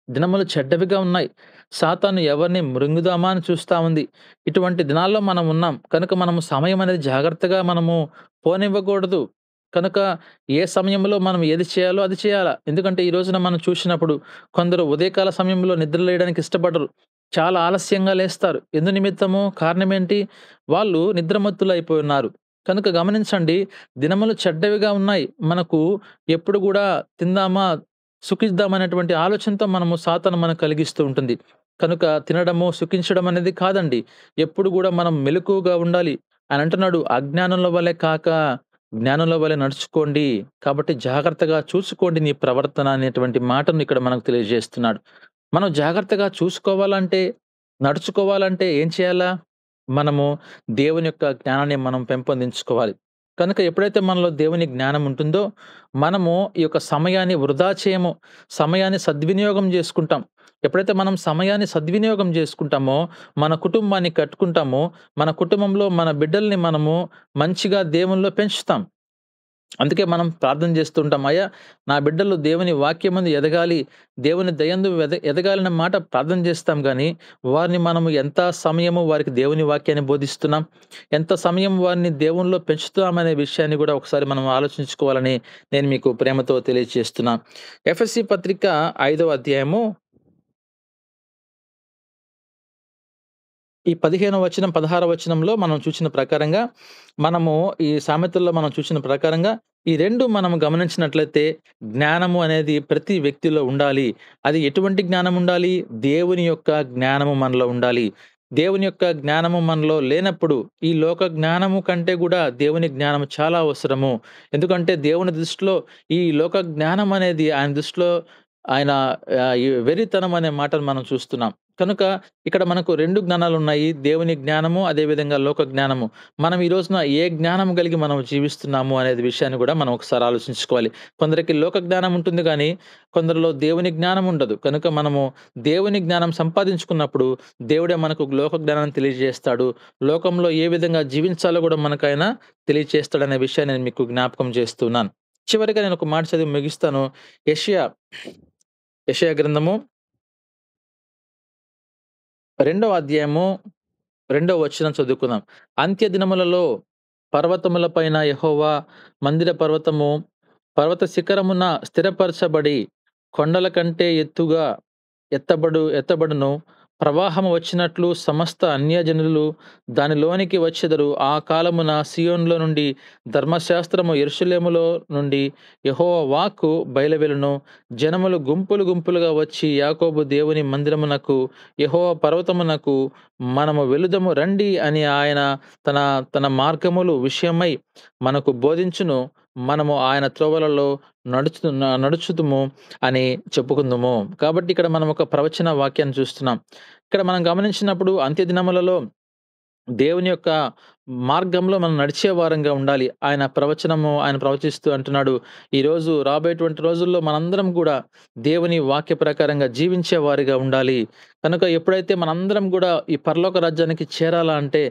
S2: దినములు చెడ్డవిగా ఉన్నాయి. సాతాను ఎవరిని మృంగుదామా అని చూస్తా ఉంది. ఇటువంటి దినాల్లో మనం ఉన్నాం. కనుక మనము సమయం అనేది జాగ్రత్తగా మనము పోనివ్వకూడదు. కనుక ఏ సమయంలో మనం ఏది చేయాలో అది చేయాలా. ఎందుకంటే ఈ రోజున మనం చూసినప్పుడు కొందరు ఉదయకాల సమయంలో నిద్రలేయడానికి ఇష్టపడరు. చాలా ఆలస్యంగా లేస్తారు. ఎందు నిమిత్తము? కారణమేంటి? వాళ్ళు నిద్రమత్తులైపోయి ఉన్నారు. కనుక గమనించండి, దినములు చెడ్డవిగా ఉన్నాయి. మనకు ఎప్పుడు గూడా తిందామా, సుఖిద్దామనేటువంటి ఆలోచనతో మనము సాతాను మనకు కలిగిస్తూ ఉంటుంది. కనుక తినడము, సుఖించడం అనేది కాదండి. ఎప్పుడు గూడా మనం మెలకువగా ఉండాలి. ఆయన అంటున్నాడు, అజ్ఞానుల వలె కాక జ్ఞానుల వలె నడుచుకోండి. కాబట్టి జాగ్రత్తగా చూసుకోండి నీ ప్రవర్తన అనేటువంటి మాటను ఇక్కడ మనకు తెలియజేస్తున్నాడు. మనం జాగ్రత్తగా చూసుకోవాలంటే, నడుచుకోవాలంటే ఏం చేయాలా? మనము దేవుని యొక్క జ్ఞానాన్ని మనం పెంపొందించుకోవాలి. కనుక ఎప్పుడైతే మనలో దేవుని జ్ఞానం ఉంటుందో, మనము ఈ యొక్క సమయాన్ని వృధా చేయము. సమయాన్ని సద్వినియోగం చేసుకుంటాం. ఎప్పుడైతే మనం సమయాన్ని సద్వినియోగం చేసుకుంటామో, మన కుటుంబాన్ని కట్టుకుంటామో, మన కుటుంబంలో మన బిడ్డల్ని మనము మంచిగా దేవునిలో పెంచుతాం. అందుకే మనం ప్రార్థన చేస్తూ ఉంటాం. అయ్యా! నా బిడ్డలు దేవుని వాక్యమందు ఎదగాలి, దేవుని దయందు ఎదగాలన్న మాట ప్రార్థన చేస్తాం గానీ, వారిని మనము ఎంత సమయము వారికి దేవుని వాక్యాన్ని బోధిస్తున్నాం, ఎంత సమయం వారిని దేవునిలో పెంచుతున్నామనే విషయాన్ని గూడా ఒకసారి మనం ఆలోచించుకోవాలని నేను మీకు ప్రేమతో తెలియజేస్తున్నా. ఎఫెసీ పత్రిక 5వ అధ్యాయము ఈ 15వ వచనం, 16వ వచనంలో మనం చూసిన ప్రకారంగా, మనము ఈ సామెతల్లో మనం చూసిన ప్రకారంగా ఈ 2 మనం గమనించినట్లయితే జ్ఞానము అనేది ప్రతి వ్యక్తిలో ఉండాలి. అది ఎటువంటి జ్ఞానం ఉండాలి? దేవుని యొక్క జ్ఞానము మనలో ఉండాలి. దేవుని యొక్క జ్ఞానము మనలో లేనప్పుడు ఈ లోక జ్ఞానము కంటే గూడా దేవుని జ్ఞానము చాలా అవసరము. ఎందుకంటే దేవుని దృష్టిలో ఈ లోక జ్ఞానం అనేది ఆయన దృష్టిలో ఆయన ఈ వెర్రితనం అనే మాటను మనం చూస్తున్నాం. కనుక ఇక్కడ మనకు 2 జ్ఞానాలున్నాయి. దేవుని జ్ఞానము, అదేవిధంగా లోక జ్ఞానము. మనం ఈ రోజున ఏ జ్ఞానం కలిగి మనం జీవిస్తున్నాము అనేది విషయాన్ని గూడా మనం ఒకసారి ఆలోచించుకోవాలి. కొందరికి లోక జ్ఞానం ఉంటుంది గానీ, కొందరిలో దేవుని జ్ఞానం ఉండదు. కనుక మనము దేవుని జ్ఞానం సంపాదించుకున్నప్పుడు దేవుడే మనకు లోక జ్ఞానాన్ని తెలియజేస్తాడు. లోకంలో ఏ విధంగా జీవించాలో గూడా మనకాయన తెలియచేస్తాడనే విషయాన్ని నేను మీకు జ్ఞాపకం చేస్తున్నాను. చివరిగా నేను ఒక మాట చదివి ముగిస్తాను. యెషయా గ్రంథము 2వ అధ్యాయము 2వ వచనం చదువుకుందాం. అంత్య దినములలో పర్వతముల పైన యెహోవా మందిర పర్వత శిఖరమున స్థిరపరచబడి కొండల కంటే ఎత్తుగా ఎత్తబడును. ప్రవాహము వచ్చినట్లు సమస్త అన్యజనులు దానిలోనికి వచ్చెదరు. ఆ కాలమున సీయోనులో నుండి ధర్మశాస్త్రము, యెరూషలేములో నుండి యెహోవా వాక్కు బయలువెలును. జనములు గుంపులు గుంపులుగా వచ్చి యాకోబు దేవుని మందిరమునకు, యెహోవా పర్వతమునకు మనము వెలుదము రండి అని ఆయన తన తన మార్గములు విషయమై మనకు బోధించును. మనము ఆయన త్రోవలలో నడుచుదుము అని చెప్పుకుందుము. కాబట్టి ఇక్కడ మనం ఒక ప్రవచన వాక్యాన్ని చూస్తున్నాం. ఇక్కడ మనం గమనించినప్పుడు అంత్య దినములలో దేవుని యొక్క మార్గంలో మనం నడిచే వారంగా ఉండాలి. ఆయన ప్రవచిస్తూ అంటున్నాడు, ఈరోజు రాబోయేటువంటి రోజుల్లో మనందరం కూడా దేవుని వాక్య ప్రకారంగా జీవించే వారిగా ఉండాలి. కనుక ఎప్పుడైతే మనందరం కూడా ఈ పరలోక రాజ్యానికి చేరాలా అంటే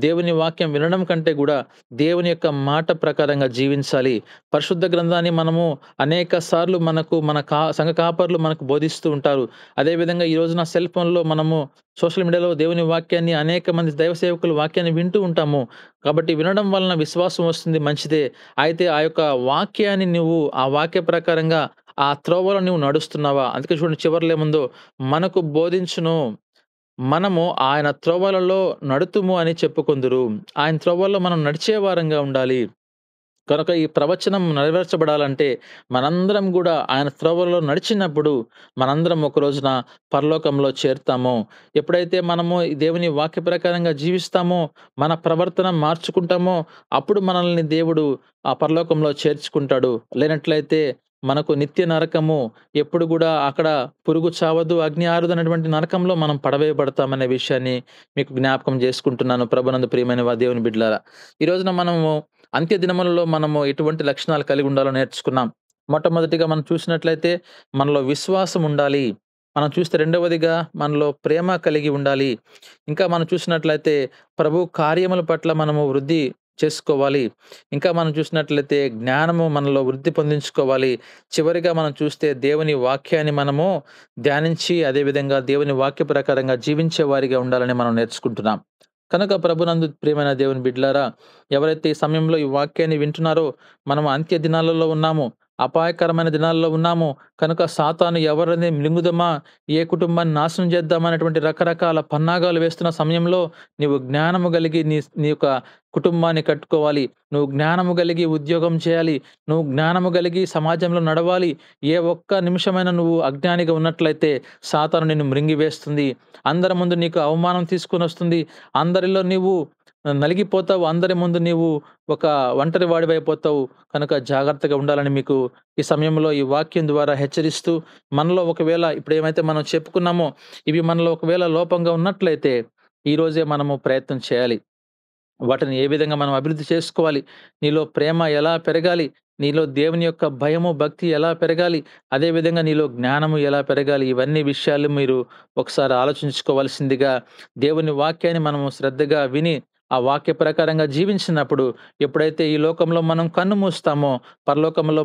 S2: దేవుని వాక్యం వినడం కంటే కూడా దేవుని యొక్క మాట ప్రకారంగా జీవించాలి. పరిశుద్ధ గ్రంథాన్ని మనము అనేక సార్లు మన సంఘ కాపరులు మనకు బోధిస్తూ ఉంటారు. అదేవిధంగా ఈ రోజున సెల్ ఫోన్లో మనము సోషల్ మీడియాలో దేవుని వాక్యాన్ని అనేక మంది దైవ సేవకుల వాక్యాన్ని వింటూ ఉంటాము. కాబట్టి వినడం వలన విశ్వాసం వస్తుంది, మంచిదే. అయితే ఆ యొక్క వాక్యాన్ని నువ్వు ఆ వాక్య ప్రకారంగా ఆ త్రోవలో నువ్వు నడుస్తున్నావా? అందుకే చూడండి చివర్లో ఏముందో, మనకు బోధించును, మనము ఆయన త్రోవలలో నడుతుము అని చెప్పుకొందురు. ఆయన త్రోవల్లో మనం నడిచే వారంగా ఉండాలి. కనుక ఈ ప్రవచనం నెరవేర్చబడాలంటే మనందరం గూడా ఆయన త్రోవలో నడిచినప్పుడు మనందరం ఒక రోజున పరలోకంలో చేరుతాము. ఎప్పుడైతే మనము ఈ దేవుని వాక్య ప్రకారంగా జీవిస్తామో, మన ప్రవర్తన మార్చుకుంటామో, అప్పుడు మనల్ని దేవుడు ఆ పరలోకంలో చేర్చుకుంటాడు. లేనట్లయితే మనకు నిత్య నరకము, ఎప్పుడు గూడా అక్కడ పురుగు చావదు, అగ్ని ఆరదు అనేటువంటి నరకంలో మనం పడవేయబడతామనే విషయాన్ని మీకు జ్ఞాపకం చేసుకుంటున్నాను. ప్రభునందు ప్రియమైన దేవుని బిడ్డలారా, ఈ రోజున మనము అంత్య దినములలో మనము ఎటువంటి లక్షణాలు కలిగి ఉండాలో నేర్చుకున్నాం. మొట్టమొదటిగా మనం చూసినట్లయితే మనలో విశ్వాసం ఉండాలి. మనం చూస్తే రెండవదిగా మనలో ప్రేమ కలిగి ఉండాలి. ఇంకా మనం చూసినట్లయితే ప్రభు కార్యముల పట్ల మనము వృద్ధి చేసుకోవాలి. ఇంకా మనం చూసినట్లయితే జ్ఞానము మనలో వృద్ధి పొందించుకోవాలి. చివరిగా మనం చూస్తే దేవుని వాక్యాన్ని మనము ధ్యానించి అదే విధంగా దేవుని వాక్య ప్రకారంగా జీవించే వారిగా ఉండాలని మనం నేర్చుకుంటున్నాం. కనుక ప్రభునందు ప్రియమైన దేవుని బిడ్డలారా, ఎవరైతే ఈ సమయంలో ఈ వాక్యాన్ని వింటున్నారో మనం అంత్య దినాలలో ఉన్నాము. అపాయకరమైన దినాల్లో ఉన్నాము. కనుక సాతాను ఎవరిని మింగుదమా, ఏ కుటుంబాన్ని నాశనం చేద్దామనేటువంటి రకరకాల పన్నాగాలు వేస్తున్న సమయంలో నీవు జ్ఞానము కలిగి నీ యొక్క కుటుంబాన్ని కట్టుకోవాలి. నువ్వు జ్ఞానము కలిగి ఉద్యోగం చేయాలి. నువ్వు జ్ఞానము కలిగి సమాజంలో నడవాలి. ఏ ఒక్క నిమిషమైనా నువ్వు అజ్ఞానిగా ఉన్నట్లయితే సాతాను నిన్ను మృంగివేస్తుంది. అందరి ముందు నీకు అవమానం తీసుకొనొస్తుంది. అందరిలో నీవు నలిగిపోతావు. అందరి ముందు నీవు ఒక ఒంటరి వాడివైపోతావు. కనుక జాగ్రత్తగా ఉండాలని మీకు ఈ సమయంలో ఈ వాక్యం ద్వారా హెచ్చరిస్తూ, మనలో ఒకవేళ ఇప్పుడేమైతే మనం చెప్పుకున్నామో ఇవి మనలో ఒకవేళ లోపంగా ఉన్నట్లయితే ఈరోజే మనము ప్రయత్నం చేయాలి. వాటిని ఏ విధంగా మనం అభివృద్ధి చేసుకోవాలి? నీలో ప్రేమ ఎలా పెరగాలి? నీలో దేవుని యొక్క భయము, భక్తి ఎలా పెరగాలి? అదే విధంగా నీలో జ్ఞానము ఎలా పెరగాలి? ఇవన్నీ విషయాలు మీరు ఒకసారి ఆలోచించుకోవాల్సిందిగా, దేవుని వాక్యాన్ని మనము శ్రద్ధగా విని, ఆ వాక్య ప్రకారంగా జీవించినప్పుడు ఎప్పుడైతే ఈ లోకంలో మనం కన్ను మూస్తామో, పరలోకంలో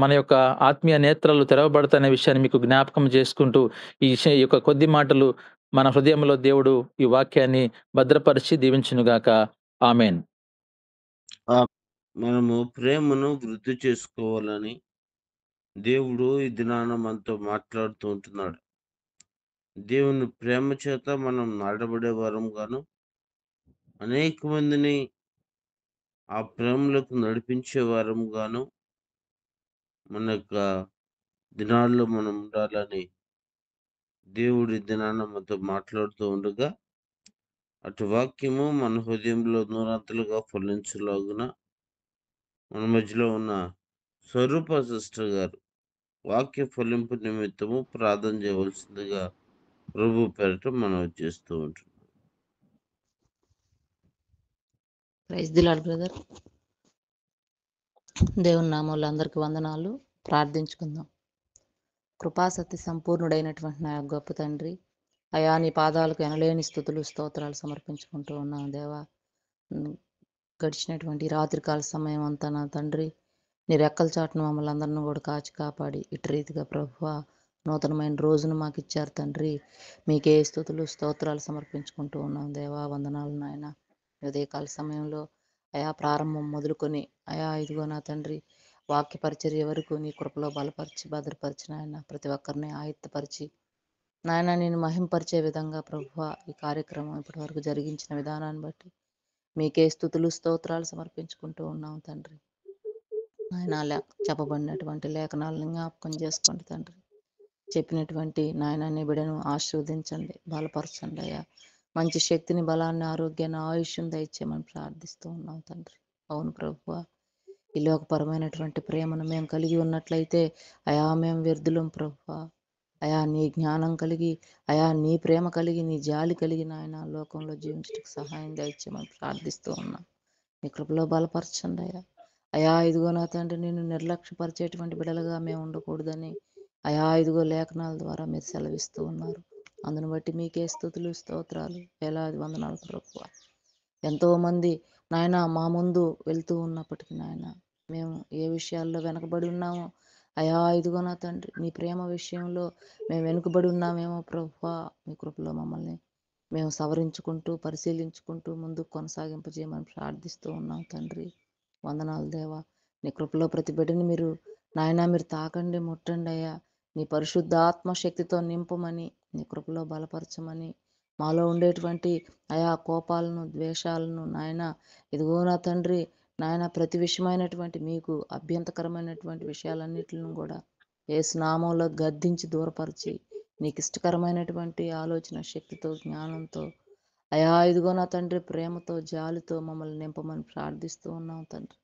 S2: మన యొక్క ఆత్మీయ నేత్రాలు తెరవబడతాయనే విషయాన్ని మీకు జ్ఞాపకం చేసుకుంటూ, ఈ యొక్క కొద్ది మాటలు మన హృదయంలో దేవుడు ఈ వాక్యాన్ని భద్రపరిచి దీవించునుగాక. ఆమేన్.
S4: మనము ప్రేమను వృద్ధి చేసుకోవాలని దేవుడు ఈ దినాన మనతో మాట్లాడుతూ ఉంటున్నాడు. దేవుని ప్రేమ చేత మనం నాటబడే వారం గాను, అనేక మందిని ఆ ప్రేమలోకి నడిపించే వారం గాను మన యొక్క దినాల్లో మనం ఉండాలని దేవుడి దినాన మనతో మాట్లాడుతూ ఉండగా, అటు వాక్యము మన హృదయంలో నూరంతలుగా ఫలించులాగున మన మధ్యలో ఉన్న స్వరూప సిస్టర్ గారు వాక్య ఫలింపు నిమిత్తము ప్రార్థన చేయవలసిందిగా ప్రభు పేరట మనం చేస్తూ ఉంటున్నాం.
S5: Praise the Lord brother. దేవుని నామంలో అందరికి వందనాలు. ప్రార్థించుకుందాం. కృపాసక్తి సంపూర్ణుడైనటువంటి నా గొప్ప తండ్రి, అయా నీ పాదాలకు ఎనలేని స్థుతులు స్తోత్రాలు సమర్పించుకుంటూ ఉన్నాం దేవా. గడిచినటువంటి రాత్రికాల సమయం అంతా నా తండ్రి నీ రెక్కల చాటును మమ్మల్ని అందరిని కూడా కాచి కాపాడి ఇటు రీతిగా ప్రభువా నూతనమైన రోజును మాకు ఇచ్చారు తండ్రి. మీకే స్థుతులు స్తోత్రాలు సమర్పించుకుంటూ ఉన్నాం దేవా. వందనాలు నాయన. ఉదయకాల సమయంలో అయా ప్రారంభం మొదలుకొని అయా ఇదిగో నా తండ్రి వాక్య పరిచర్య వరకు నీ కృపలో బలపరిచి భద్రపరిచి నాయన ప్రతి ఒక్కరిని ఆయుత్తపరిచి నాయన నేను మహింపరిచే విధంగా ప్రభువా ఈ కార్యక్రమం ఇప్పటి వరకు జరిగించిన విధానాన్ని బట్టి మీకే స్థుతులు స్తోత్రాలు సమర్పించుకుంటూ ఉన్నాం తండ్రి. నాయన చెప్పబడినటువంటి లేఖనాలను జ్ఞాపకం చేసుకోండి తండ్రి. చెప్పినటువంటి నాయన నీ బిడ్డను ఆశీర్వదించండి, బలపరచండి అయ్యా. మంచి శక్తిని, బలాన్ని, ఆరోగ్యాన్ని, ఆయుష్యం దయచేయమని ప్రార్థిస్తూ ఉన్నాం తండ్రి. అవును ప్రభువా, ఈ లోకపరమైనటువంటి ప్రేమను మేము కలిగి ఉన్నట్లయితే అయా మేము వ్యర్థులం ప్రభువా. అయా నీ జ్ఞానం కలిగి, అయా నీ ప్రేమ కలిగి, నీ జాలి కలిగి నాయన లోకంలో జీవించడానికి సహాయం దయచేయమని ప్రార్థిస్తూ ఉన్నాం. నీ కృపలో బలపరచండి అయ్యా. అయా ఇదిగో నా తండ్రి నిన్ను నిర్లక్ష్యపరిచేటువంటి బిడలుగా మేము ఉండకూడదని అయా ఇదిగో లేఖనాల ద్వారా మీరు సెలవిస్తూ ఉన్నారు. అందును బట్టి మీకే స్తుతులు స్తోత్రాలు వేలాది వందనాలు ప్రభువా. ఎంతోమంది నాయన మా ముందు వెళ్తూ ఉన్నప్పటికీ నాయన మేము ఏ విషయాల్లో వెనకబడి ఉన్నామో అయా ఇదిగో నా తండ్రి నీ ప్రేమ విషయంలో మేము వెనుకబడి ఉన్నామేమో ప్రభువా. మీ కృపలో మమ్మల్ని మేము సవరించుకుంటూ పరిశీలించుకుంటూ ముందుకు కొనసాగింపజేయమని ప్రార్థిస్తూ ఉన్నాం తండ్రి. వందనాలు దేవా. నీ కృపలో ప్రతి బిడ్డని మీరు నాయన మీరు తాకండి, ముట్టండి అయ్యా. నీ పరిశుద్ధాత్మ శక్తితో నింపమని, నీ కృపలో బలపరచమని, మాలో ఉండేటువంటి అయా కోపాలను, ద్వేషాలను నాయన ఇదిగో నా తండ్రి నాయన ప్రతి విషయమైనటువంటి మీకు అభ్యంతకరమైనటువంటి విషయాలన్నిటిని కూడా యేసు నామంలో గద్దించి దూరపరిచి నీకు ఇష్టకరమైనటువంటి ఆలోచన శక్తితో, జ్ఞానంతో అయా ఇదిగో నా తండ్రి ప్రేమతో, జాలితో మమ్మల్ని నింపమని ప్రార్థిస్తూ ఉన్నాం తండ్రి.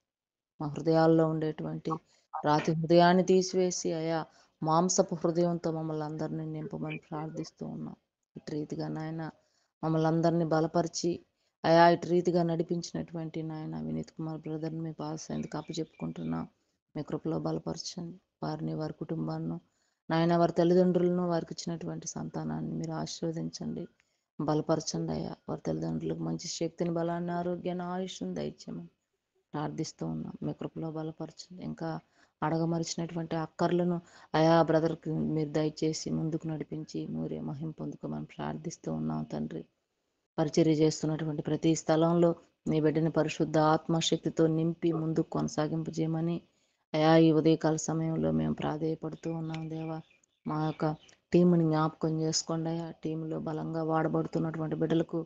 S5: మా హృదయాల్లో ఉండేటువంటి రాతి హృదయాన్ని తీసివేసి అయా మాంసపు హృదయంతో మమ్మల్ని అందరినీ నింపమని ప్రార్థిస్తూ ఉన్నాం. ఇటు రీతిగా నాయన మమ్మల్ని అందరినీ బలపరిచి అయా ఇటు రీతిగా నడిపించినటువంటి నాయన వినీత్ కుమార్ బ్రదర్ని మీ పాస్ ఎందుకు అప్పచెప్పుకుంటున్నాం. మీ కృపలో బలపరచండి వారిని, వారి కుటుంబాన్ని నాయన వారి తల్లిదండ్రులను వారికి ఇచ్చినటువంటి సంతానాన్ని మీరు ఆశీర్వదించండి, బలపరచండి అయ్యా. వారి తల్లిదండ్రులకు మంచి శక్తిని, బలాన్ని, ఆరోగ్యాన్ని, ఆయుష్ను దయచేయమని ప్రార్థిస్తూ ఉన్నాం. మీ కృపలో బలపరచండి. ఇంకా అడగమరిచినటువంటి అక్కర్లను అయా బ్రదర్కి మీరు దయచేసి ముందుకు నడిపించి మీరే మహిమ పొందుకోమని ప్రార్థిస్తూ ఉన్నాం తండ్రి. పరిచర్య చేస్తున్నటువంటి ప్రతి స్థలంలో నీ బిడ్డని పరిశుద్ధ ఆత్మశక్తితో నింపి ముందుకు కొనసాగింపజేయమని అయా ఈ ఉదయకాల సమయంలో మేము ప్రాధేయపడుతూ ఉన్నాం దేవా. మా యొక్క టీంని జ్ఞాపకం చేసుకోండి అయ్యా. టీంలో బలంగా వాడబడుతున్నటువంటి బిడ్డలకు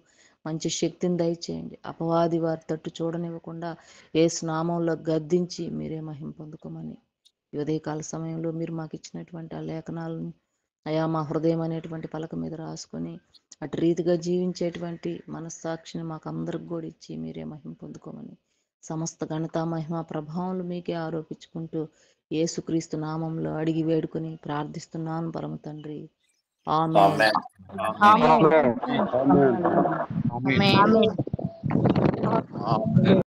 S5: మంచి శక్తిని దయచేయండి. అపవాది వారి తట్టు చూడనివ్వకుండా యేసు నామంలో గద్దించి మీరే మహిమ పొందుకోమని ఈ ఉదయకాల సమయంలో మీరు మాకు ఇచ్చినటువంటి ఆ లేఖనాలను అయా మా హృదయం అనేటువంటి పలక మీద రాసుకొని అటు రీతిగా జీవించేటువంటి మనస్సాక్షిని మాకు అందరికి కూడా ఇచ్చి మీరే మహిమ పొందుకోమని సమస్త ఘనత, మహిమ, ప్రభావాలు మీకే ఆరోపించుకుంటూ యేసుక్రీస్తు నామంలో అడిగి వేడుకొని ప్రార్థిస్తున్నాను పరమ తండ్రి. ఆమేన్.
S3: Amen.
S4: ఆమేన్.
S5: ఆమేన్.